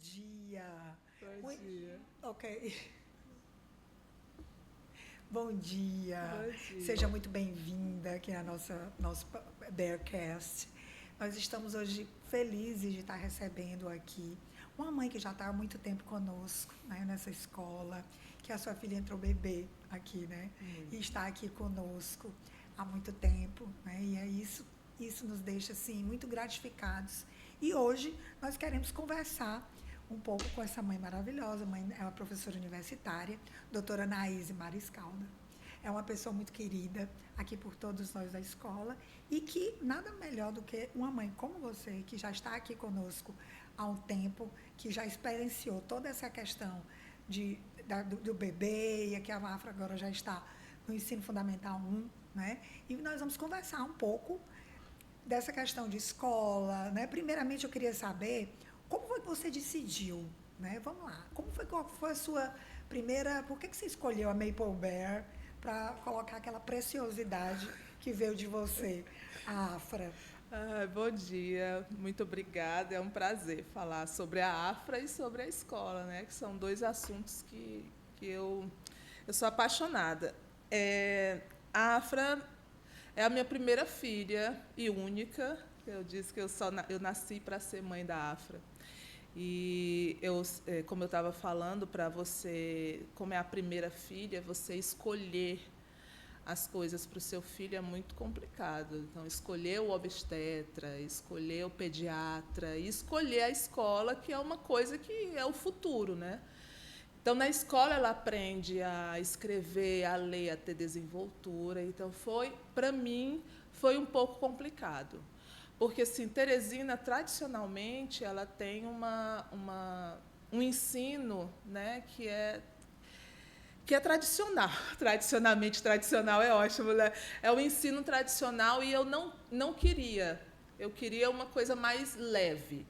dia. Bom dia. Ok. Bom dia. Bom Seja dia. muito bem-vinda aqui na nosso Bearcast. Nós estamos hoje felizes de estar recebendo aqui uma mãe que já está há muito tempo conosco, né, nessa escola, que a sua filha entrou bebê aqui, né? E Muito. está aqui conosco há muito tempo, né? E é isso nos deixa assim muito gratificados. E hoje nós queremos conversar um pouco com essa mãe maravilhosa, mãe, é uma professora universitária, doutora Naíse Mariscalda. É uma pessoa muito querida aqui por todos nós da escola e que nada melhor do que uma mãe como você, que já está aqui conosco há um tempo, que já experienciou toda essa questão do bebê e que a Mafra agora já está no ensino fundamental 1, né? E nós vamos conversar um pouco dessa questão de escola, né? Primeiramente eu queria saber como foi que você decidiu, né? Vamos lá, qual foi a sua primeira, por que você escolheu a Maple Bear para colocar aquela preciosidade que veio de você, a Afra? Bom dia, muito obrigada. É um prazer falar sobre a Afra e sobre a escola, né? Que são dois assuntos que eu sou apaixonada. A Afra é a minha primeira filha e única. Eu disse que eu nasci para ser mãe da Afra. E como eu estava falando, para você, como é a primeira filha, você escolher as coisas para o seu filho é muito complicado. Então, escolher o obstetra, escolher o pediatra, e escolher a escola, que é uma coisa que é o futuro, né? Então, na escola, ela aprende a escrever, a ler, a ter desenvoltura. Então, para mim, foi um pouco complicado. Porque, assim, Teresina, tradicionalmente, ela tem um ensino, né, que é tradicional. Tradicionalmente, tradicional é ótimo, né? É o ensino tradicional e eu não queria. Eu queria uma coisa mais leve.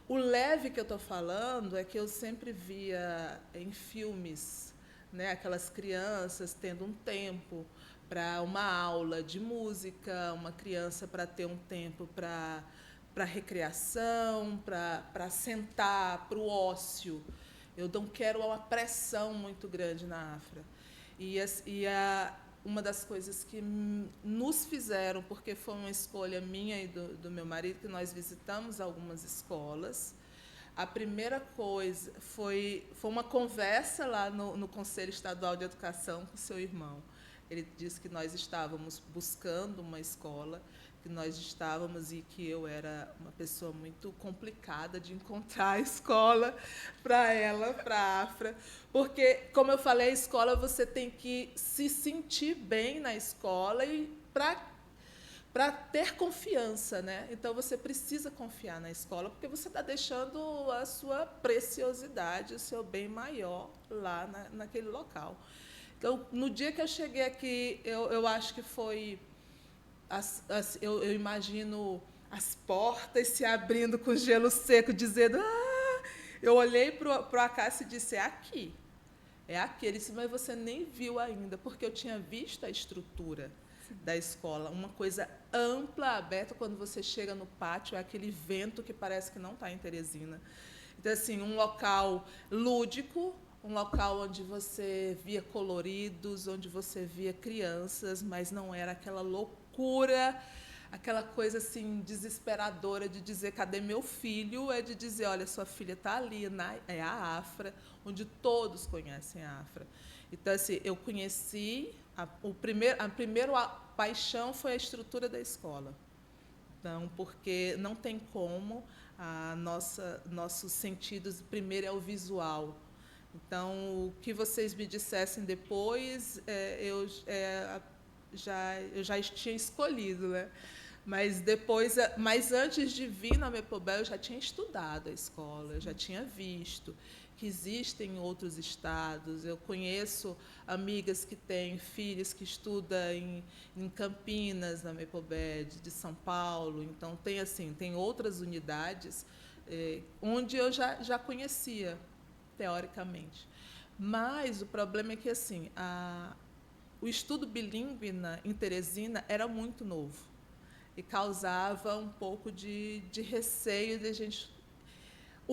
O leve que eu estou falando é que eu sempre via em filmes, né, aquelas crianças tendo um tempo para uma aula de música, uma criança para ter um tempo para recreação, para sentar, para o ócio. Eu não quero uma pressão muito grande na Afra. Uma das coisas que nos fizeram, porque foi uma escolha minha e do meu marido, que nós visitamos algumas escolas. A primeira coisa foi uma conversa lá no Conselho Estadual de Educação com o seu irmão. Ele disse que nós estávamos buscando uma escola, que nós estávamos e que eu era uma pessoa muito complicada de encontrar a escola para ela, para a Afra, porque, como eu falei, a escola você tem que se sentir bem na escola e para ter confiança, né? Então você precisa confiar na escola, porque você está deixando a sua preciosidade, o seu bem maior lá naquele local. Então, no dia que eu cheguei aqui, eu acho que foi eu imagino as portas se abrindo com gelo seco, dizendo: "Ah!". Eu olhei para o Acácio e disse: "É aqui". É aqui. Ele disse: "Mas você nem viu ainda", porque eu tinha visto a estrutura da escola, uma coisa ampla, aberta. Quando você chega no pátio, é aquele vento que parece que não está em Teresina. Então, assim, um local lúdico, um local onde você via coloridos, onde você via crianças, mas não era aquela loucura, aquela coisa assim desesperadora de dizer cadê meu filho, é de dizer, olha, sua filha está ali, é a Afra, onde todos conhecem a Afra. Então, assim, eu conheci, a primeira paixão foi a estrutura da escola. Então, porque não tem como, nossos sentidos, primeiro é o visual. Então, o que vocês me dissessem depois, eu já tinha escolhido, né? Mas antes de vir na Mepobel, eu já tinha estudado a escola, eu já tinha visto que existem em outros estados. Eu conheço amigas que têm filhos que estudam em Campinas, na Mepobed, de São Paulo. Então, tem outras unidades onde eu já conhecia, teoricamente. Mas o problema é que o estudo bilíngue em Teresina era muito novo e causava um pouco de receio de a gente.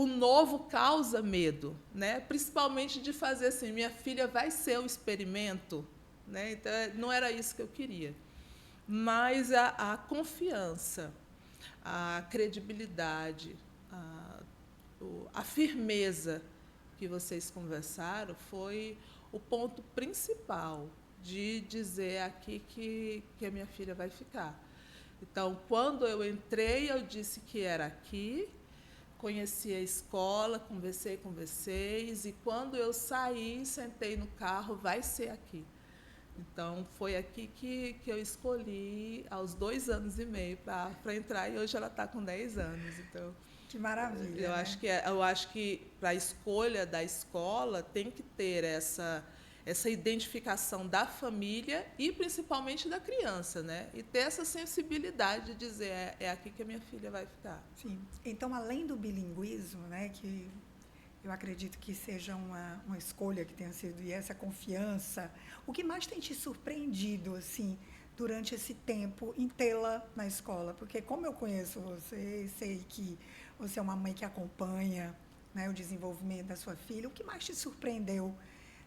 o novo causa medo, né? Principalmente de fazer assim, minha filha vai ser o experimento, né? Então, não era isso que eu queria. Mas a confiança, a credibilidade, a firmeza que vocês conversaram foi o ponto principal de dizer aqui que a minha filha vai ficar. Então, quando eu entrei, eu disse que era aqui, conheci a escola, conversei com vocês, e quando eu saí, sentei no carro, vai ser aqui. Então, foi aqui que eu escolhi aos 2 anos e meio para entrar, e hoje ela está com 10 anos. Então, Que maravilha. eu acho que para a escolha da escola tem que ter essa identificação da família e principalmente da criança, né? E ter essa sensibilidade de dizer é aqui que a minha filha vai ficar. Sim. Então, além do bilinguismo, né, que eu acredito que seja uma escolha que tenha sido, e essa confiança, o que mais tem te surpreendido, assim, durante esse tempo em tê-la na escola? Porque, como eu conheço você, sei que você é uma mãe que acompanha, né, o desenvolvimento da sua filha, o que mais te surpreendeu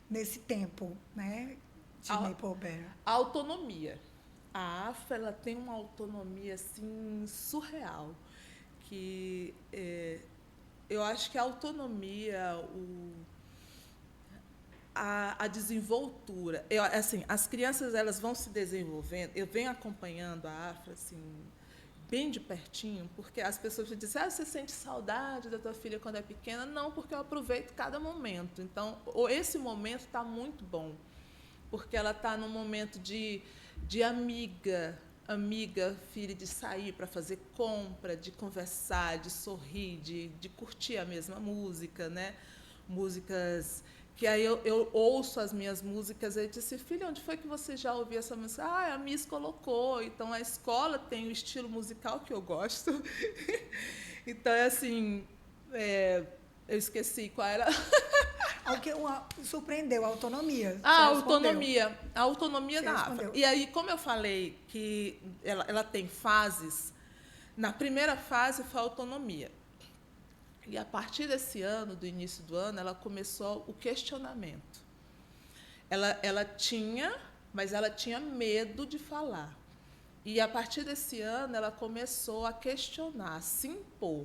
nesse tempo, né, de Maple Bear? A autonomia. A AFA, ela tem uma autonomia assim surreal, que eu acho que a autonomia, a desenvoltura, assim, as crianças elas vão se desenvolvendo. Eu venho acompanhando a AFA assim bem de pertinho, porque as pessoas dizem, você sente saudade da tua filha quando é pequena? Não, porque eu aproveito cada momento. Então, esse momento está muito bom, porque ela está num momento de amiga, filha, de sair para fazer compra, de conversar, de sorrir, de curtir a mesma música, né? Músicas que aí eu ouço as minhas músicas, e eu disse, filha, onde foi que você já ouviu essa música? A Miss colocou. Então, a escola tem o estilo musical que eu gosto. Então, é assim, eu esqueci qual era. O que surpreendeu, a autonomia. A autonomia da AFA. Respondeu. E aí, como eu falei que ela tem fases, na primeira fase foi a autonomia. E a partir desse ano, do início do ano, ela começou o questionamento. Ela tinha, mas ela tinha medo de falar. E a partir desse ano, ela começou a questionar, a se impor.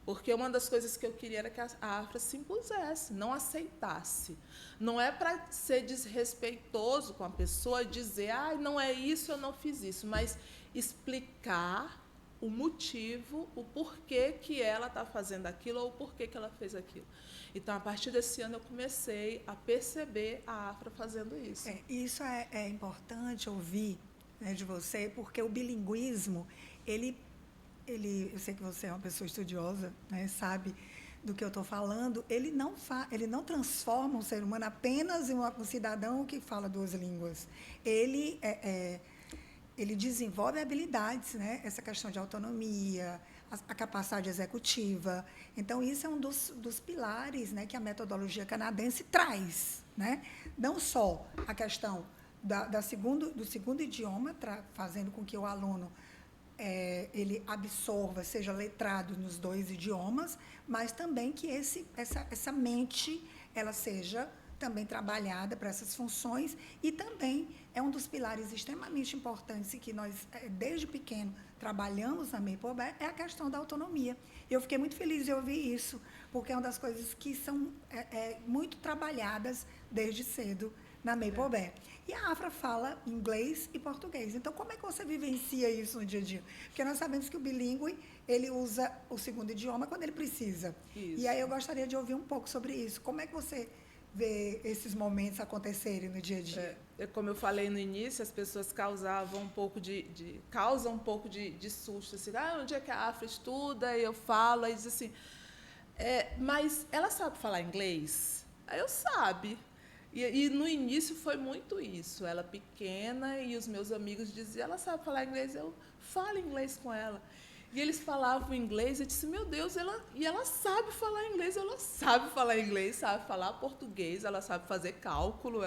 Porque uma das coisas que eu queria era que a AFA se impusesse, não aceitasse. Não é para ser desrespeitoso com a pessoa e dizer, não é isso, eu não fiz isso, mas explicar o motivo, o porquê que ela está fazendo aquilo ou o porquê que ela fez aquilo. Então, a partir desse ano, eu comecei a perceber a AFA fazendo isso. Isso é importante ouvir, né, de você, porque o bilinguismo, eu sei que você é uma pessoa estudiosa, né, sabe do que eu estou falando, ele não transforma um ser humano apenas em um cidadão que fala 2 línguas. Ele desenvolve habilidades, né? Essa questão de autonomia, a capacidade executiva. Então, isso é um dos pilares, né, que a metodologia canadense traz, né? Não só a questão do segundo idioma, fazendo com que o aluno ele absorva, seja letrado nos 2 idiomas, mas também que essa mente ela seja também trabalhada para essas funções, e também é um dos pilares extremamente importantes que nós, desde pequeno, trabalhamos na Maple Bear, é a questão da autonomia. Eu fiquei muito feliz de ouvir isso, porque é uma das coisas que são muito trabalhadas desde cedo na Maple Bear. E a AFA fala inglês e português. Então, como é que você vivencia isso no dia a dia? Porque nós sabemos que o bilíngue, ele usa o segundo idioma quando ele precisa. Isso. E aí eu gostaria de ouvir um pouco sobre isso. Como é que você ver esses momentos acontecerem no dia a dia? Como eu falei no início, as pessoas causam um pouco de susto, assim, onde é que a AFA estuda? E eu falo, aí diz assim, mas ela sabe falar inglês? Aí eu sabe. E no início foi muito isso, ela pequena, e os meus amigos diziam, ela sabe falar inglês? Eu falo inglês com ela. E eles falavam inglês, eu disse, meu Deus, ela sabe falar inglês, sabe falar português, ela sabe fazer cálculo,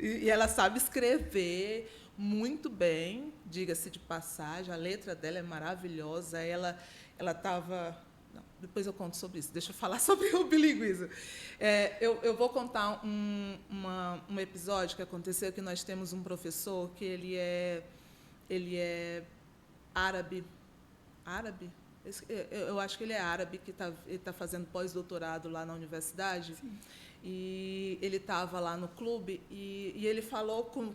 e ela sabe escrever muito bem, diga-se de passagem, a letra dela é maravilhosa, ela estava... depois eu conto sobre isso. Deixa eu falar sobre o bilinguismo. Eu vou contar um episódio que aconteceu, que nós temos um professor que ele é árabe. Árabe? Eu acho que ele é árabe, que ele tá fazendo pós-doutorado lá na universidade. Sim. E ele estava lá no clube e ele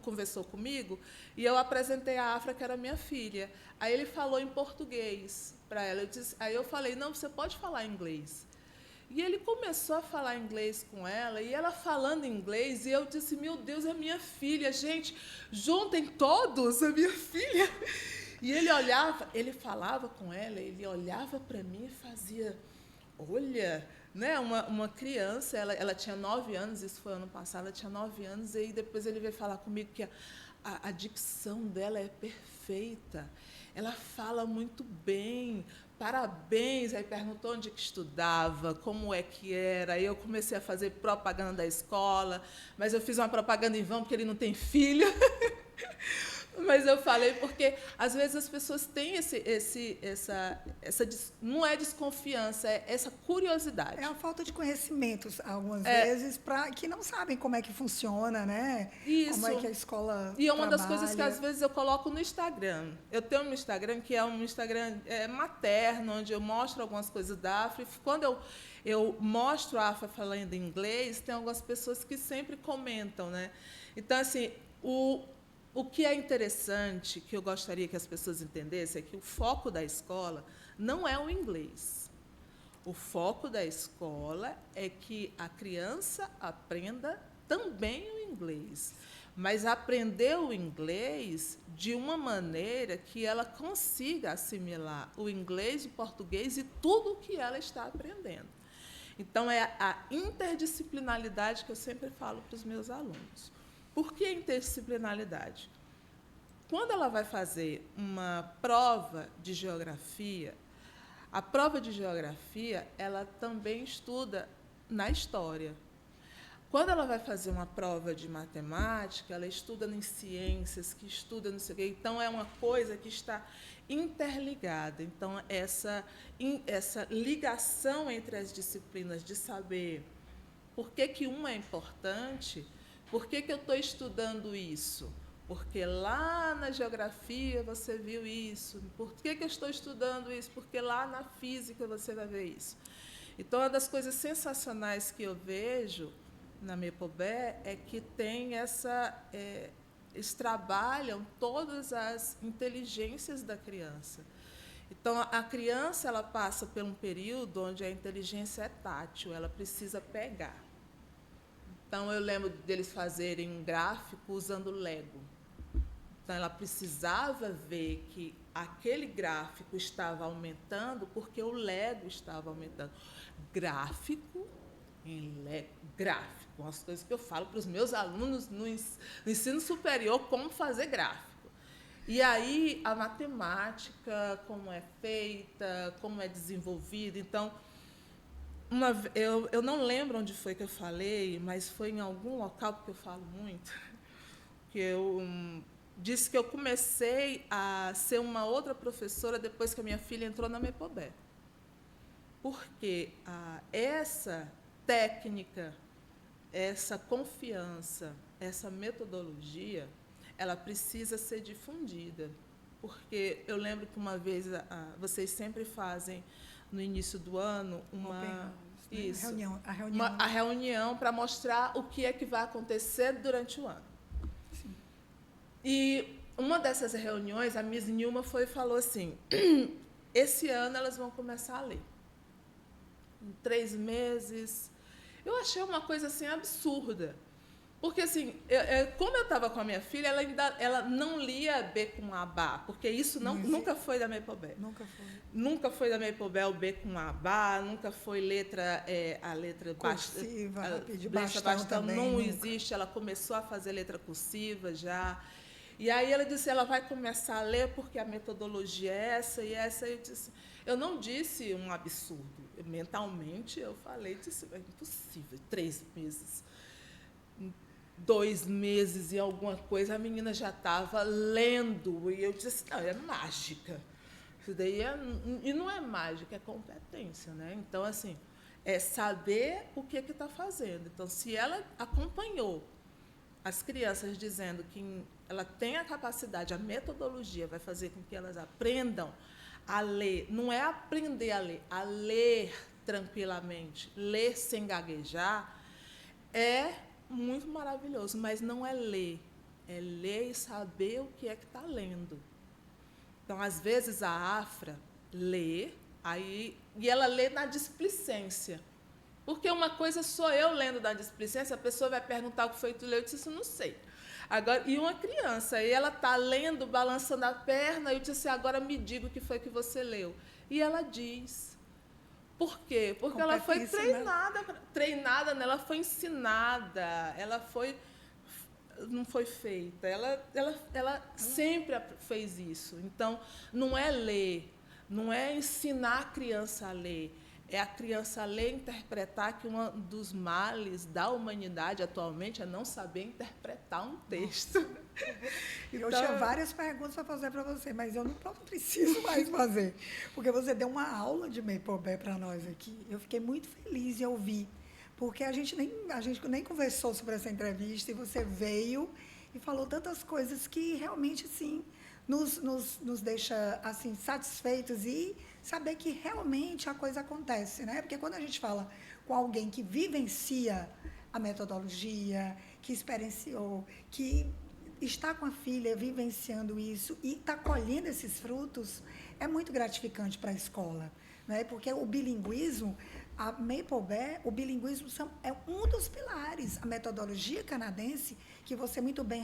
conversou comigo, e eu apresentei a Afra, que era minha filha. Aí ele falou em português para ela. Aí eu falei, não, você pode falar inglês. E ele começou a falar inglês com ela, e ela falando inglês, e eu disse, meu Deus, é minha filha, gente, juntem todos, a minha filha. E ele olhava, ele falava com ela, ele olhava para mim e fazia, olha, né, uma criança, ela tinha 9 anos, isso foi ano passado, ela tinha 9 anos, e aí depois ele veio falar comigo que a dicção dela é perfeita, ela fala muito bem, parabéns. Aí perguntou onde que estudava, como é que era, aí eu comecei a fazer propaganda da escola, mas eu fiz uma propaganda em vão, porque ele não tem filho. Mas eu falei porque, às vezes, as pessoas têm não é desconfiança, é essa curiosidade. É a falta de conhecimentos, algumas vezes, que não sabem como é que funciona, né? Isso. Como é que a escola E é uma trabalha. das coisas que, às vezes, eu coloco no Instagram. Eu tenho um Instagram que é um Instagram materno, onde eu mostro algumas coisas da Afra. Quando eu mostro a Afra falando inglês, tem algumas pessoas que sempre comentam, né? Então, assim, o que é interessante, que eu gostaria que as pessoas entendessem, é que o foco da escola não é o inglês. O foco da escola é que a criança aprenda também o inglês, mas aprender o inglês de uma maneira que ela consiga assimilar o inglês, o português e tudo o que ela está aprendendo. Então, é a interdisciplinaridade que eu sempre falo para os meus alunos. Por que interdisciplinaridade? Quando ela vai fazer uma prova de geografia, a prova de geografia, ela também estuda na história. Quando ela vai fazer uma prova de matemática, ela estuda em ciências, que estuda não sei o quê. Então, é uma coisa que está interligada. Então, essa ligação entre as disciplinas de saber por que uma é importante. Por que eu estou estudando isso? Porque lá na geografia você viu isso. Por que eu estou estudando isso? Porque lá na física você vai ver isso. Então, uma das coisas sensacionais que eu vejo na MEPOBé é que tem eles trabalham todas as inteligências da criança. Então, a criança ela passa por um período onde a inteligência é tátil, ela precisa pegar. Então, eu lembro deles fazerem um gráfico usando Lego. Então, ela precisava ver que aquele gráfico estava aumentando porque o Lego estava aumentando. Gráfico em Lego. Gráfico, umas coisas que eu falo para os meus alunos no ensino superior, como fazer gráfico. E aí, a matemática, como é feita, como é desenvolvida. Então, eu não lembro onde foi que eu falei, mas foi em algum local, porque eu falo muito, que eu disse que eu comecei a ser uma outra professora depois que a minha filha entrou na MEPOBé. Porque essa técnica, essa confiança, essa metodologia, ela precisa ser difundida. Porque eu lembro que uma vez vocês sempre fazem no início do ano a reunião para mostrar o que é que vai acontecer durante o ano. Sim. E uma dessas reuniões, a Miss Nilma falou assim, esse ano elas vão começar a ler. Em 3 meses. Eu achei uma coisa assim absurda. Porque, assim, como eu estava com a minha filha, ela não lia B com Abá, porque isso nunca foi da MEPOBé. Nunca foi. Nunca foi da MEPOBé o B com Abá, nunca foi a letra cursiva, letra bastão também, não nunca. existe, ela começou a fazer letra cursiva já. E aí ela disse, ela vai começar a ler porque a metodologia é essa e essa. Eu não disse um absurdo. Mentalmente, eu disse, é impossível, 3 meses. 2 meses e alguma coisa, a menina já estava lendo. E eu disse, não, é mágica. Isso daí e não é mágica, é competência, né? Então, assim, é saber o que está fazendo. Então, se ela acompanhou as crianças dizendo que ela tem a capacidade, a metodologia vai fazer com que elas aprendam a ler, não é aprender a ler tranquilamente, ler sem gaguejar, é muito maravilhoso, mas não é ler e saber o que é que está lendo. Então, às vezes, a Afra lê, e ela lê na displicência. Porque uma coisa sou eu lendo da displicência, a pessoa vai perguntar o que foi que tu leu, eu disse, isso não sei. Agora, e uma criança, e ela está lendo, balançando a perna, e eu disse, agora me diga o que foi que você leu. E ela diz. Por quê? Porque ela foi treinada, ela foi ensinada, ela foi... não foi feita. Ela sempre fez isso. Então, não é ler, não é ensinar a criança a ler, é a criança ler e interpretar, que um dos males da humanidade atualmente é não saber interpretar um texto. Eu tinha várias perguntas para fazer para você, mas eu não preciso mais fazer, porque você deu uma aula de Maple para nós aqui. Eu fiquei muito feliz em ouvir, porque a gente nem conversou sobre essa entrevista, e você veio e falou tantas coisas que realmente, assim, nos deixa assim, satisfeitos, e saber que realmente a coisa acontece, né? Porque quando a gente fala com alguém que vivencia a metodologia, que experienciou, que está com a filha vivenciando isso e está colhendo esses frutos, é muito gratificante para a escola, né? Porque o bilinguismo, a Maple Bear, o bilinguismo é um dos pilares. A metodologia canadense, que você muito bem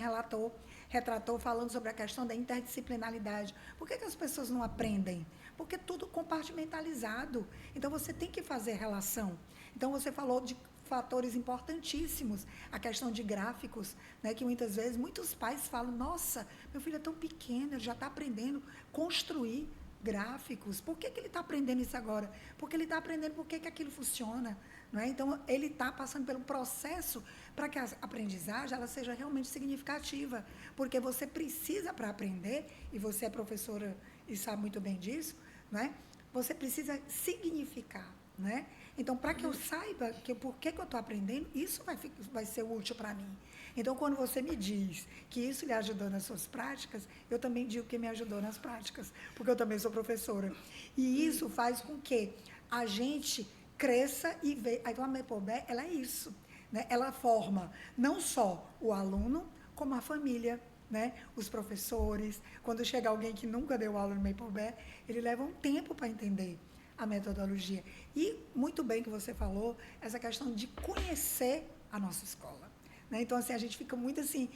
retratou, falando sobre a questão da interdisciplinaridade. Por que as pessoas não aprendem? Porque é tudo compartimentalizado. Então, você tem que fazer relação. Então, você falou de fatores importantíssimos, a questão de gráficos, né, que muitas vezes muitos pais falam, nossa, meu filho é tão pequeno, ele já está aprendendo a construir gráficos. Por que ele está aprendendo isso agora? Porque ele está aprendendo por que aquilo funciona. Não é? Então, ele está passando pelo processo para que a aprendizagem ela seja realmente significativa. Porque você precisa, para aprender, e você é professora e sabe muito bem disso, não é? Você precisa significar. Não é? Então, para que eu saiba por que eu estou aprendendo, isso vai ser útil para mim. Então, quando você me diz que isso lhe ajudou nas suas práticas, eu também digo que me ajudou nas práticas, porque eu também sou professora. E isso faz com que a gente cresça e veja. Então, a Maple Bear, ela é isso. Né? Ela forma não só o aluno, como a família, né? Os professores. Quando chega alguém que nunca deu aula no Maple Bear, ele leva um tempo para entender a metodologia. E, muito bem que você falou, essa questão de conhecer a nossa escola. Né? Então, assim, a gente fica muito assim,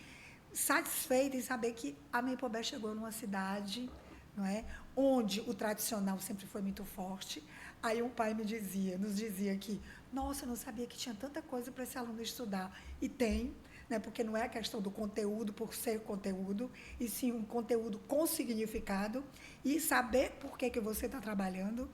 satisfeita em saber que a Maple Bear chegou numa cidade, não é? Onde o tradicional sempre foi muito forte. Aí um pai nos dizia que, nossa, eu não sabia que tinha tanta coisa para esse aluno estudar. E tem, né? Porque não é a questão do conteúdo por ser conteúdo, e sim um conteúdo com significado, e saber por que você está trabalhando.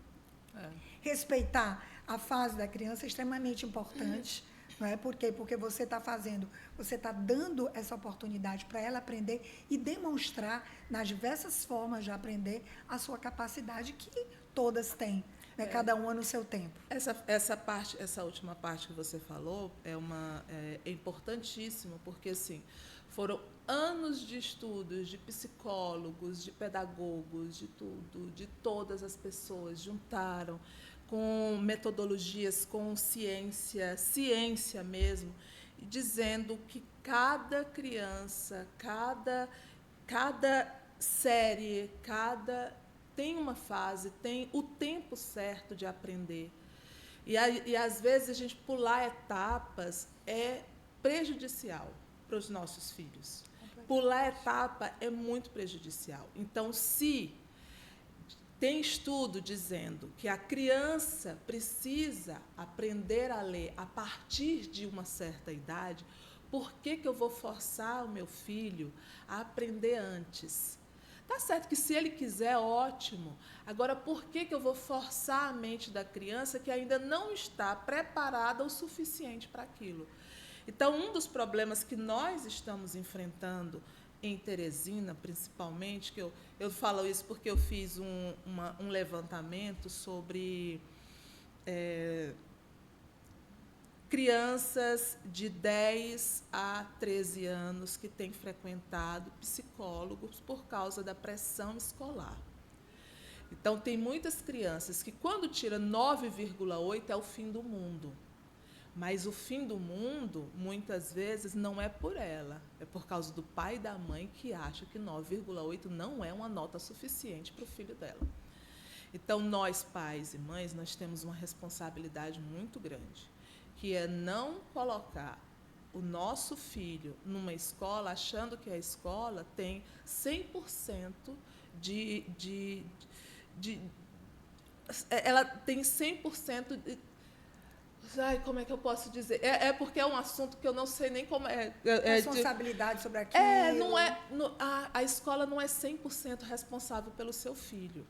Respeitar a fase da criança é extremamente importante. Não é? Por quê? Porque você está dando essa oportunidade para ela aprender e demonstrar nas diversas formas de aprender a sua capacidade, que todas têm, né? Cada uma no seu tempo. Essa última parte que você falou é importantíssima, porque assim, foram anos de estudos de psicólogos, de pedagogos, de todas as pessoas juntaram com metodologias, com ciência mesmo, e dizendo que cada criança, cada série, tem uma fase, tem o tempo certo de aprender. E às vezes a gente pular etapas é prejudicial para os nossos filhos. Pular etapa é muito prejudicial. Então, se tem estudo dizendo que a criança precisa aprender a ler a partir de uma certa idade, por que eu vou forçar o meu filho a aprender antes? Tá certo que se ele quiser, ótimo. Agora, por que eu vou forçar a mente da criança que ainda não está preparada o suficiente para aquilo? Então, um dos problemas que nós estamos enfrentando em Teresina, principalmente, que eu falo isso porque eu fiz um levantamento sobre crianças de 10 a 13 anos que têm frequentado psicólogos por causa da pressão escolar. Então, tem muitas crianças que, quando tira 9,8, é o fim do mundo. Mas o fim do mundo, muitas vezes, não é por ela. É por causa do pai e da mãe que acha que 9,8 não é uma nota suficiente para o filho dela. Então, nós, pais e mães, nós temos uma responsabilidade muito grande, que é não colocar o nosso filho numa escola achando que a escola tem 100% ela tem 100% de... Ai, como é que eu posso dizer? Porque é um assunto que eu não sei nem como é. Responsabilidade sobre aquilo. Não é, a escola não é 100% responsável pelo seu filho.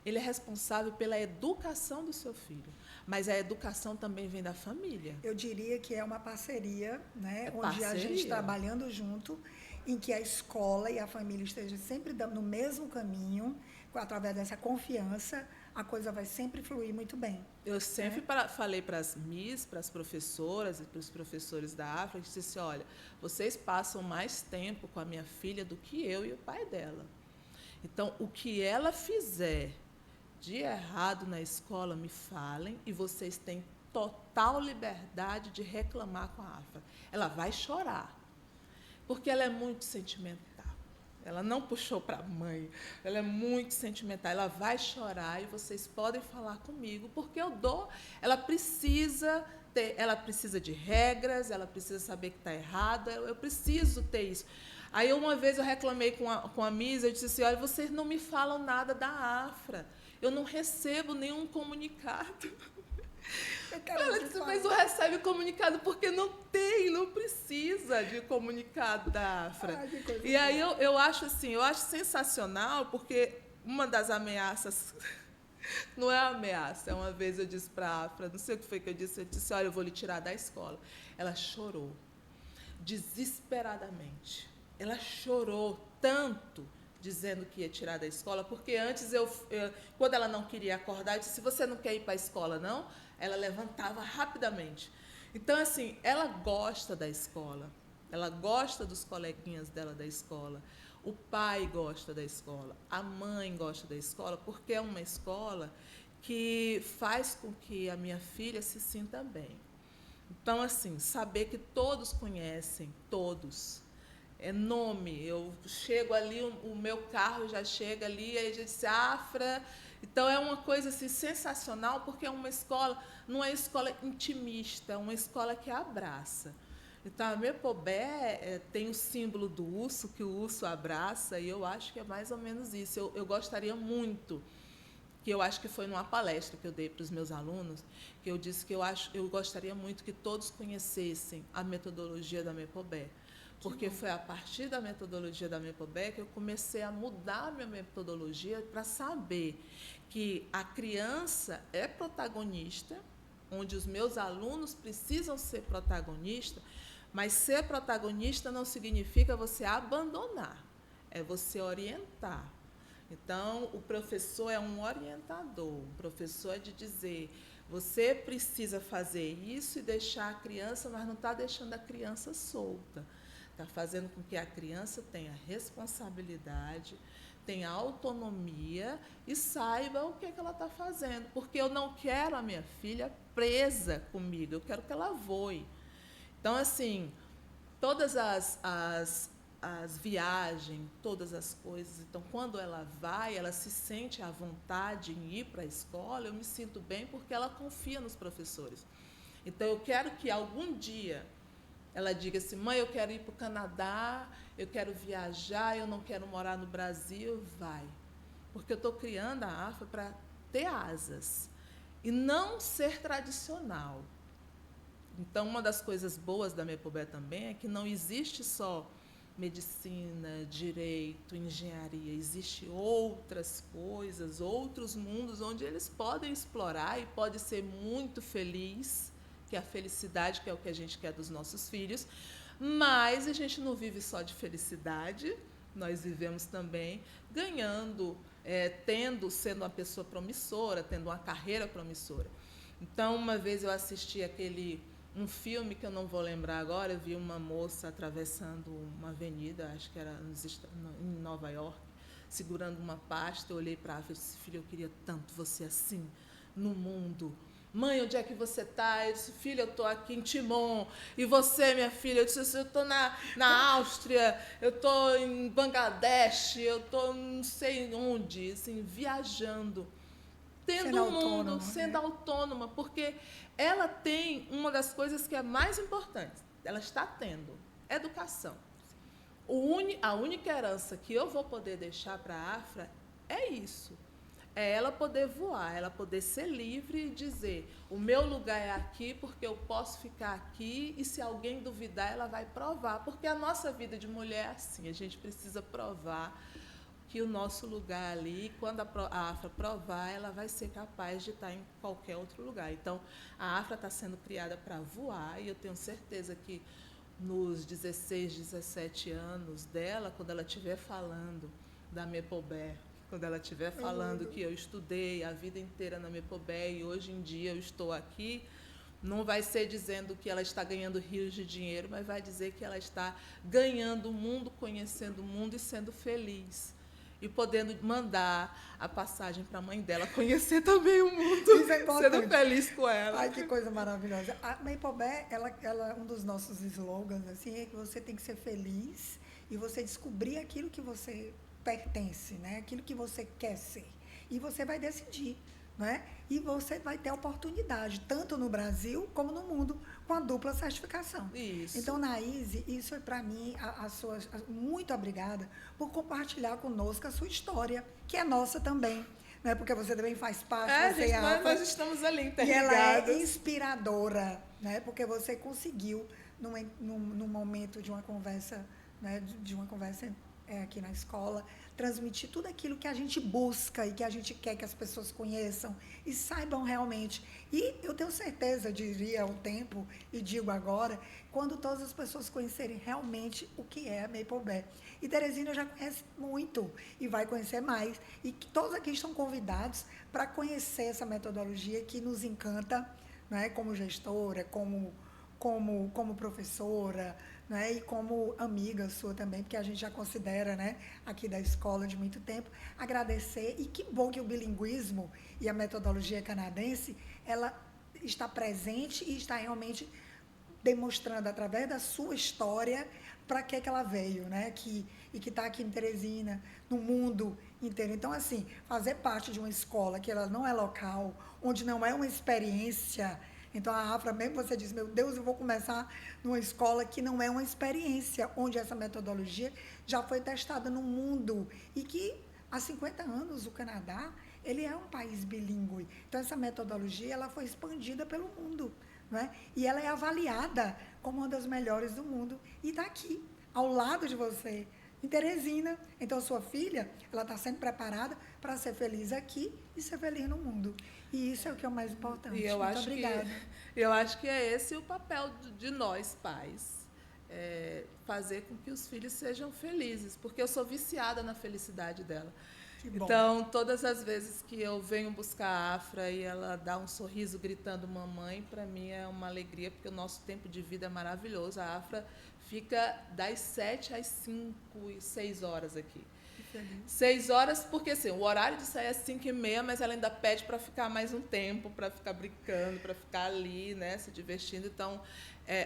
Ele é responsável pela educação do seu filho. Mas a educação também vem da família. Eu diria que é uma parceria, né? Onde a gente trabalhando junto, em que a escola e a família estejam sempre no mesmo caminho, através dessa confiança, a coisa vai sempre fluir muito bem. Eu sempre falei para as MIS, para as professoras e para os professores da África, que disse, olha, vocês passam mais tempo com a minha filha do que eu e o pai dela. Então, o que ela fizer de errado na escola, me falem, e vocês têm total liberdade de reclamar com a África. Ela vai chorar, porque ela é muito sentimental. Ela não puxou para a mãe, ela é muito sentimental. Ela vai chorar e vocês podem falar comigo, porque eu dou. Ela precisa de regras, ela precisa saber que está errada, eu preciso ter isso. Aí, uma vez eu reclamei com a Misa, eu disse assim, olha, vocês não me falam nada da Afra, eu não recebo nenhum comunicado. Ela disse, mas não recebe comunicado porque não precisa de comunicado da Afra. E aí eu acho assim, eu acho sensacional, porque uma das ameaças, não é ameaça, uma vez eu disse para a Afra, não sei o que foi que eu disse, olha, eu vou lhe tirar da escola. Ela chorou, desesperadamente. Ela chorou tanto, dizendo que ia tirar da escola, porque antes, quando ela não queria acordar, eu disse, você não quer ir para a escola, não? Ela levantava rapidamente. Então, assim, ela gosta da escola, ela gosta dos coleguinhas dela da escola, o pai gosta da escola, a mãe gosta da escola, porque é uma escola que faz com que a minha filha se sinta bem. Então, assim, saber que todos conhecem, todos, é nome, eu chego ali, o meu carro já chega ali, aí já disse Afra. Então, é uma coisa assim, sensacional, porque é uma escola, não é escola intimista, é uma escola que abraça. Então, a Mepobé tem o símbolo do urso, que o urso abraça, e eu acho que é mais ou menos isso. Eu gostaria muito, que eu acho que foi numa palestra que eu dei para os meus alunos, que eu disse que eu gostaria muito que todos conhecessem a metodologia da Mepobé. Porque foi a partir da metodologia da Mepobé que eu comecei a mudar a minha metodologia para saber que a criança é protagonista, onde os meus alunos precisam ser protagonistas, mas ser protagonista não significa você abandonar, é você orientar. Então, o professor é um orientador, o professor é de dizer, você precisa fazer isso e deixar a criança, mas não está deixando a criança solta. Está fazendo com que a criança tenha responsabilidade, tenha autonomia e saiba o que é que ela está fazendo. Porque eu não quero a minha filha presa comigo, eu quero que ela voe. Então, assim, todas as viagens, todas as coisas. Então, quando ela vai, ela se sente à vontade em ir para a escola, eu me sinto bem porque ela confia nos professores. Então, eu quero que algum dia ela diga assim, mãe, eu quero ir para o Canadá, eu quero viajar, eu não quero morar no Brasil, vai. Porque eu estou criando a Afra para ter asas e não ser tradicional. Então, uma das coisas boas da Mepobé também é que não existe só medicina, direito, engenharia, existem outras coisas, outros mundos onde eles podem explorar e podem ser muito felizes, que é a felicidade, que é o que a gente quer dos nossos filhos, Mas a gente não vive só de felicidade, nós vivemos também ganhando, sendo uma pessoa promissora, tendo uma carreira promissora. Então, uma vez eu assisti um filme que eu não vou lembrar agora, eu vi uma moça atravessando uma avenida, acho que era em Nova York, segurando uma pasta. Eu olhei para ela e disse: filha, eu queria tanto você assim no mundo. Mãe, onde é que você está? Eu disse: filha, eu estou aqui em Timon. E você, minha filha? Eu disse: eu estou na Áustria, eu estou em Bangladesh, eu estou não sei onde, assim, viajando. Tendo um mundo, sendo autônoma, porque ela tem uma das coisas que é mais importante, ela está tendo, educação. A única herança que eu vou poder deixar para a Afra é isso. É ela poder voar, ela poder ser livre e dizer: o meu lugar é aqui porque eu posso ficar aqui, e se alguém duvidar, ela vai provar. Porque a nossa vida de mulher é assim, a gente precisa provar que o nosso lugar ali, quando a Afra provar, ela vai ser capaz de estar em qualquer outro lugar. Então, a Afra está sendo criada para voar, e eu tenho certeza que nos 16, 17 anos dela, quando ela estiver falando da Mepobé, quando ela estiver falando que eu estudei a vida inteira na Mepobé e hoje em dia eu estou aqui, não vai ser dizendo que ela está ganhando rios de dinheiro, mas vai dizer que ela está ganhando o mundo, conhecendo o mundo e sendo feliz. E podendo mandar a passagem para a mãe dela conhecer também o mundo. Isso é importante. Sendo feliz com ela. Ai, que coisa maravilhosa. A Mapobé, um dos nossos slogans assim, é que você tem que ser feliz e você descobrir aquilo que você pertence, né? Aquilo que você quer ser. E você vai decidir. Né? E você vai ter oportunidade, tanto no Brasil como no mundo, com a dupla certificação. Isso. Então, Naíse, isso é para mim, muito obrigada por compartilhar conosco a sua história, que é nossa também. Né? Porque você também faz parte, você nós estamos ali interligadas. E ela é inspiradora, né? Porque você conseguiu, num momento de uma conversa, né? De uma conversa aqui na escola, transmitir tudo aquilo que a gente busca e que a gente quer que as pessoas conheçam e saibam realmente. E eu tenho certeza, diria ao tempo, e digo agora, quando todas as pessoas conhecerem realmente o que é a Mapobé. E Teresina já conhece muito e vai conhecer mais. E que todos aqui estão convidados para conhecer essa metodologia que nos encanta, né, como gestora, como professora, né, e como amiga sua também, porque a gente já considera, né, aqui da escola de muito tempo. Agradecer, e que bom que o bilinguismo e a metodologia canadense, ela está presente e está realmente demonstrando através da sua história para que ela veio, né, e que está aqui em Teresina, no mundo inteiro. Então, assim, fazer parte de uma escola que ela não é local, onde não é uma experiência. Então, a Afra, mesmo você diz: meu Deus, eu vou começar numa escola que não é uma experiência, onde essa metodologia já foi testada no mundo e que, há 50 anos, o Canadá, ele é um país bilíngue. Então, essa metodologia ela foi expandida pelo mundo, não é? E ela é avaliada como uma das melhores do mundo e está aqui, ao lado de você, em Teresina. Então, sua filha, ela está sendo preparada para ser feliz aqui e ser feliz no mundo. E isso é o que é o mais importante. E eu Muito obrigada. Eu acho que é esse o papel de nós, pais. Fazer com que os filhos sejam felizes, porque eu sou viciada na felicidade dela. Então, todas as vezes que eu venho buscar a Afra e ela dá um sorriso gritando mamãe, para mim é uma alegria, porque o nosso tempo de vida é maravilhoso. A Afra fica das 7 às 5 e 6 horas aqui. 6 horas, porque assim, o horário de sair é 5h30, mas ela ainda pede para ficar mais um tempo, para ficar brincando, para ficar ali, né, se divertindo. Então,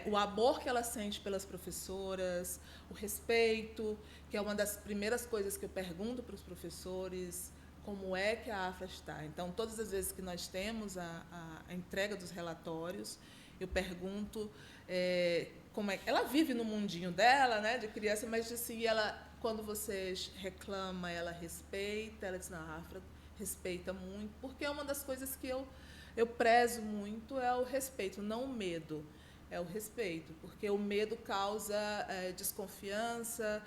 o amor que ela sente pelas professoras, o respeito, que é uma das primeiras coisas que eu pergunto para os professores, como é que a Afra está. Então, todas as vezes que nós temos a entrega dos relatórios, eu pergunto como é que ela vive no mundinho dela, né, de criança, mas assim, ela, quando você reclama, ela respeita. Ela diz: não, a Afra respeita muito, porque é uma das coisas que eu prezo muito, é o respeito, não o medo. É o respeito, porque o medo causa desconfiança,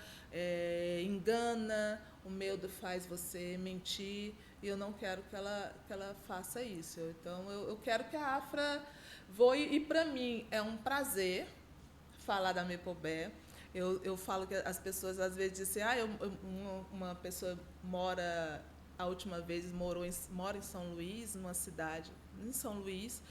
engana, o medo faz você mentir, e eu não quero que ela faça isso. Então, eu quero que a Afra voe, e para mim é um prazer falar da Mepobé. Eu falo que as pessoas às vezes dizem, uma pessoa a última vez mora em São Luís, numa cidade, em São Luís,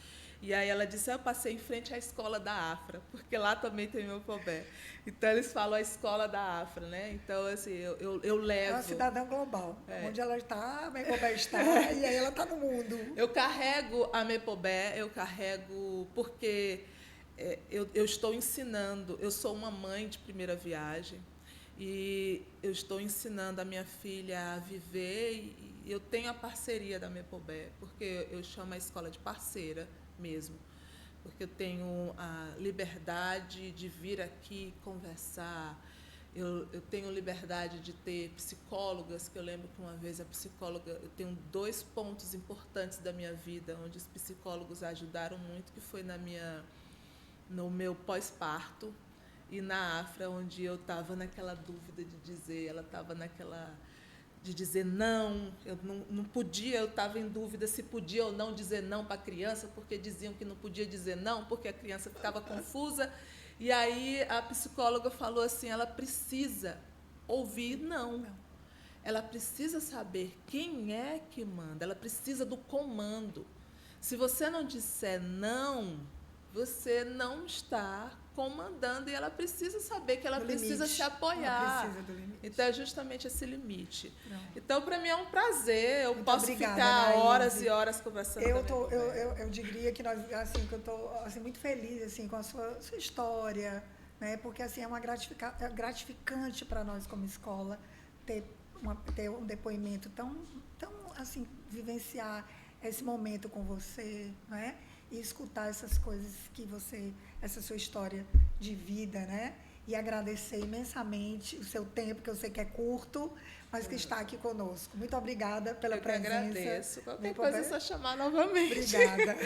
e aí ela disse, eu passei em frente à escola da Afra, porque lá também tem Mepobé. Então, eles falam a escola da Afra, né? Então, assim, eu levo... É uma cidadã global. Onde ela está, a Mepobé está, e aí ela está no mundo. Eu carrego a Mepobé, porque eu estou ensinando, eu sou uma mãe de primeira viagem, e eu estou ensinando a minha filha a viver, e eu tenho a parceria da Mepobé, porque eu chamo a escola de parceira mesmo, porque eu tenho a liberdade de vir aqui conversar, eu tenho liberdade de ter psicólogas, que eu lembro que uma vez eu tenho 2 pontos importantes da minha vida, onde os psicólogos ajudaram muito, que foi no meu pós-parto, e na Afra, onde eu estava naquela dúvida de dizer, ela estava de dizer não, eu não podia, eu estava em dúvida se podia ou não dizer não para a criança, porque diziam que não podia dizer não, porque a criança ficava confusa, e aí a psicóloga falou assim, ela precisa ouvir não, ela precisa saber quem é que manda, ela precisa do comando. Se você não disser não, você não está comandando, e ela precisa saber que ela precisa se apoiar. Ela precisa do limite. Então, é justamente esse limite. Não. Então, para mim é um prazer, eu muito posso obrigada, ficar Anaíse. Horas e horas conversando. Eu diria que que eu estou assim, muito feliz assim, com a sua história, né? Porque assim, é gratificante para nós como escola ter um depoimento tão assim, vivenciar esse momento com você, né? E escutar essas coisas essa sua história de vida, né? E agradecer imensamente o seu tempo, que eu sei que é curto, mas que está aqui conosco. Muito obrigada pela presença. Eu agradeço. Qualquer coisa é só chamar novamente. Obrigada.